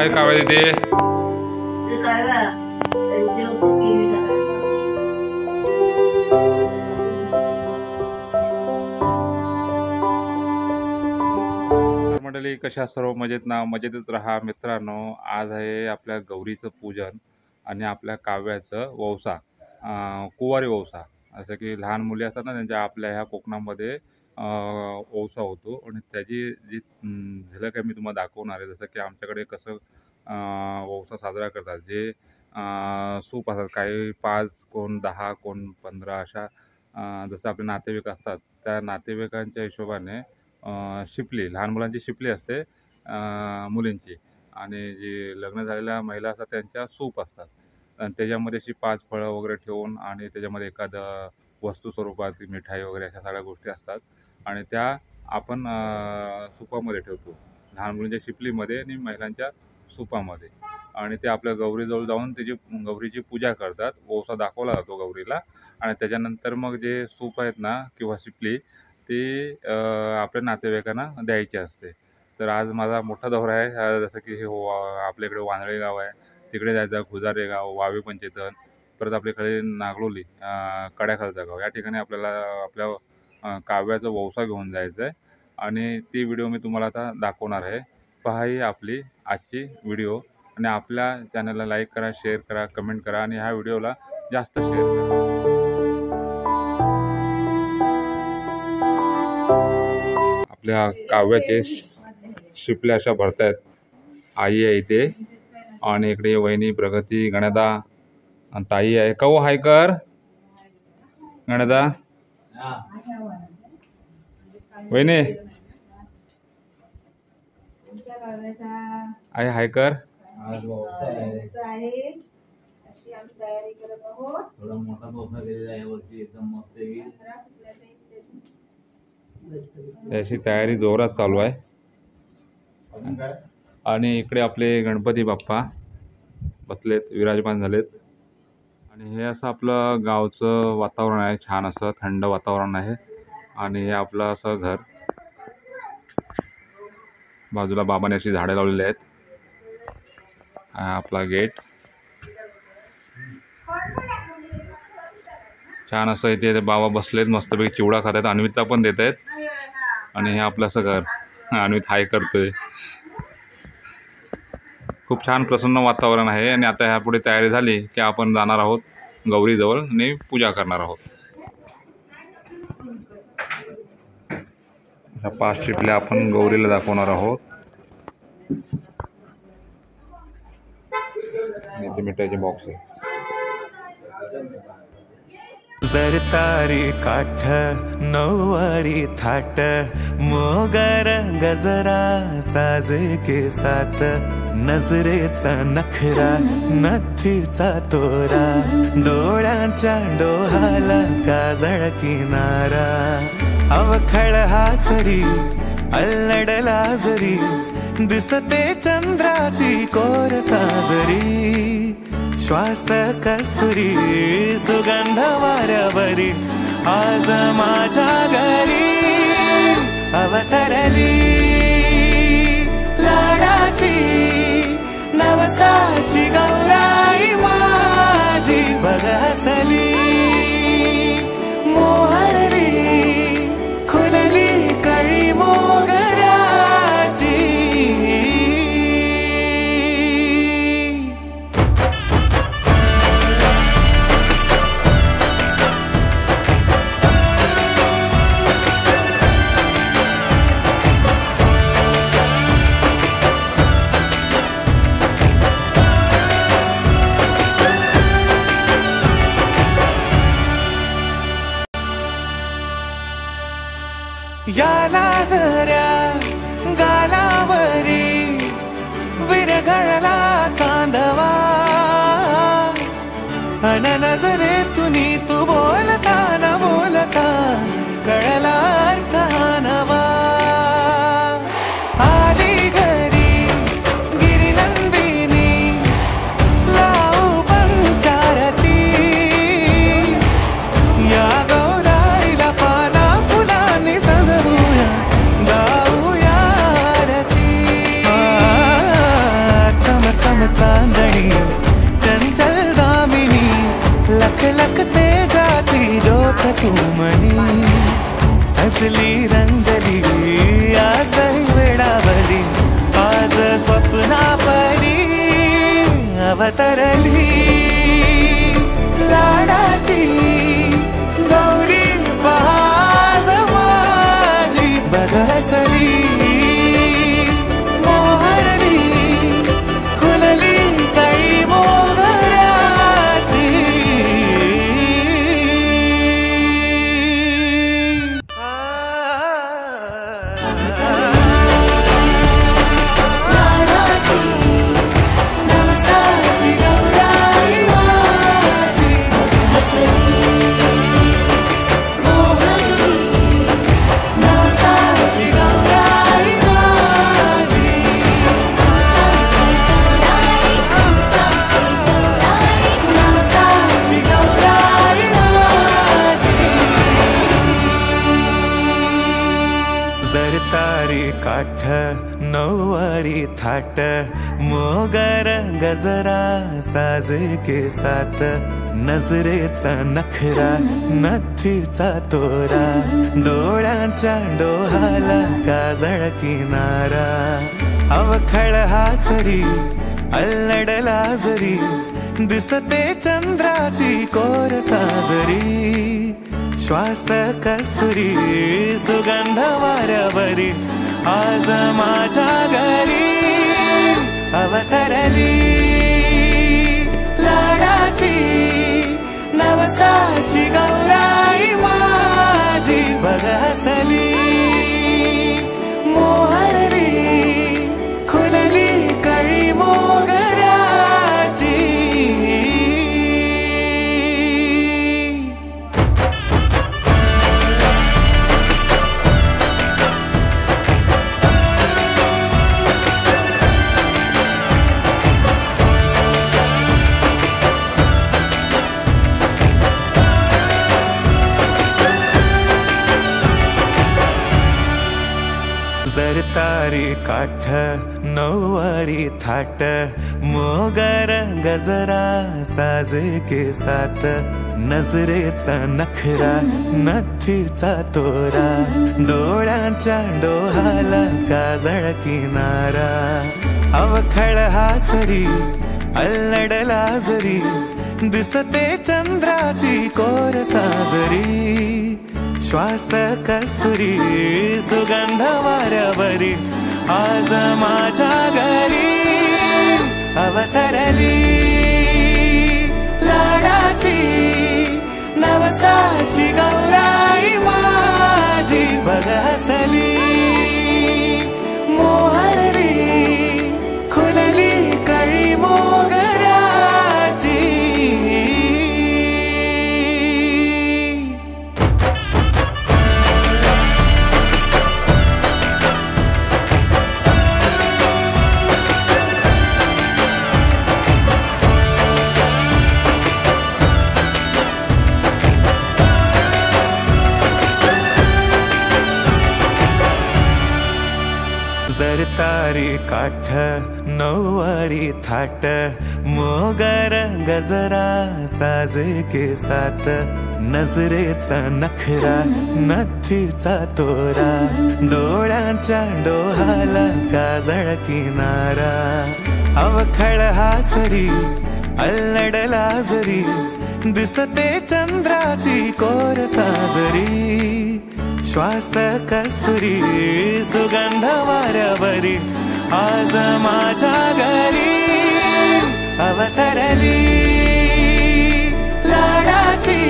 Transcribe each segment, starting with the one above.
आहे काव्या तिथे? मंडळी कशा सर्व मजेत ना? मजेतच राहा मित्रांनो। आज आहे आपल्या गौरीचं पूजन आणि आपल्या काव्याचं वौसा, कुवारी वौसा। असं की लहान मुली असतात ना त्यांच्या आपल्या ह्या कोकणामध्ये वौसा होतो आणि त्याची जी झलक आहे मी तुम्हाला दाखवणार आहे। जसं की आमच्याकडे कसं वौसा साजरा करतात, जे सूप असतात, काही 5 कोण 10 कोण 15 अशा जसं आपले नातेवाईक असतात त्या नातेवाईकांच्या हिशोबाने शिपली, लहान मुलांची शिपली असते मुलींची, आणि जी लग्न झालेल्या महिला असतात त्यांच्या सूप असतात आणि त्याच्यामध्ये अशी 5 फळं वगैरे ठेवून आणि त्याच्यामध्ये एखादं वस्तू स्वरूपात मिठाई वगैरे अशा सगळ्या गोष्टी असतात आणि त्या आपण सुपामध्ये ठेवतो, लहान मुलींच्या शिपलीमध्ये आणि महिलांच्या सुपामध्ये, आणि ते आपल्या गौरीजवळ जाऊन त्याची गौरीची पूजा करतात। वौसा दाखवला जातो गौरीला आणि त्याच्यानंतर मग जे सूप आहेत ना किंवा शिपली ती आपल्या नातेवाईकांना द्यायची असते। तर आज माझा मोठा दौरा आहे, जसं की आपल्याकडे वांदळे गाव आहे तिकडे जायचं, खुजारे गाव, वावे पंचेतन, परत आपल्याकडे नागलोली कड्याखालचं गाव, या ठिकाणी आपल्याला आपल्या काव्याचं वौसा घेऊन जायचं आहे आणि ती व्हिडिओ मी तुम्हाला आता दाखवणार आहे। पहा ही आपली आजची व्हिडिओ आणि आपल्या चॅनलला लाईक करा, शेअर करा, कमेंट करा आणि ह्या व्हिडिओला जास्त शेअर करा। आपल्या काव्याचे शिपल्या अशा भरतायत, आई आहे इथे आणि इकडे वहिनी प्रगती, गणदा आणि ताई आहे। कौ हाय कर गणदा, वहिनी आई हाय कर। याची तयारी जोरात चालू आहे आणि इकडे आपले गणपती बाप्पा बसलेत, विराजमान झालेत आणि हे असं आपलं गावचं वातावरण आहे, छान असं थंड वातावरण आहे आणि हे आपलं असं घर, बाजूला बाबाने अशी झाडे लावलेली आहेत, हा आपला गेट, छान असं इथे बाबा बसलेत, मस्तपैकी चिवडा खात आहेत, अन्वितला पण देत आहेत आणि हे आपलं असं घर, अन्वित हाय करतोय। खूप छान प्रसन्न वातावरण आहे आणि आता ह्या पुढे तयारी झाली की आपण जाणार आहोत गौरीजवळ आणि पूजा करणार आहोत। ह्या 5 शिपल्या आपण गौरीला दाखवणार आहोत। इथे मिठाईचे बॉक्स आहे। जरतारी काठ नऊवारी थाट मोगर गजरा साज के साथ नजरेचा नखरा नथीचा तोरा डोळ्यांच्या डोहाला काजळ किनारा अवखळ हासरी अल्लडला जरी दिसते चंद्राची कोर साजरी श्वास कस्तुरी सुगंध वाऱ्यावरी आज माझ्या घरी अवतरली लाडाची नवसाची गौराई माझी बघ हसली मोहरली खुलली कळी मोगराची। याला जऱ्या गालावरी विरघळला चांदवा अन नजरेतुनी तू बोलता न बोलता कळला अर्थ हा नवा आली घरी गिरिनंदिनी लावू पंचारती या गौराईला पाना फुलांनी सजवूया गाऊया आरती। कडक तेजाची ज्योत तू मनी सजली रंगली आसई वेडावली आज स्वप्ना परी अवतरली लाडाची गौरी बहाज माझी बगसली मोहरली खुलली काही मोगऱ्याची तारी काठ नऊवारी थाट मोगर गजरा साज के साथ नजरेचा नखरा नथीचा तोरा डोळ्यांच्या डोहाला काजळ किनारा अवखळ हासरी अल्लडला जरी दिसते चंद्राची कोर साजरी श्वास कस्तुरी सुगंध वाऱ्यावरी आज माझ्या घरी अवतरली लाडाची नवसाची गौराई माझी बगसली मोहरली खुलली कळी मोगऱ्याची तारी काठ नऊवारी थाट मोगर गजरा साज के साथ नजरेचा नखरा नथीचा तोरा डोळ्यांच्या डोहाला काजळ किनारा अवखळ हासरी अल्लडला जरी दिसते चंद्राची कोर साजरी श्वास कस्तुरी सुगंध वाऱ्यावरी आज माझ्या घरी अवतरली लाडाची नवसाची गौराई माझी बगसली मोहरली खुलली कळी मोगऱ्याची तारी काठ नऊवारी थाट मोगर गजरा साज के साथ नजरेचा नखरा नथीचा तोरा डोळ्यांच्या डोहाला काजळ किनारा अवखळ हासरी अल्लडला जरी दिसते चंद्राची कोर साजरी श्वास कस्तुरी सुगंध वाऱ्यावरी आज माझ्या घरी अवतरली लाडाची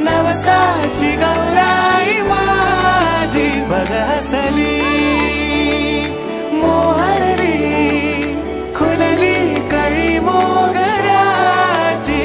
नवसाची गौराई माझी बगसली मोहरली खुलली कळी मोगऱ्याची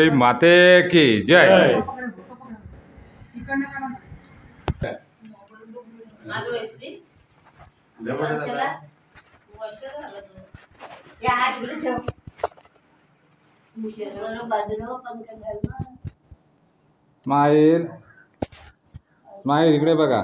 चामुंडेश्वरी माते की जय. स्माईल स्माईल इकडे बघा.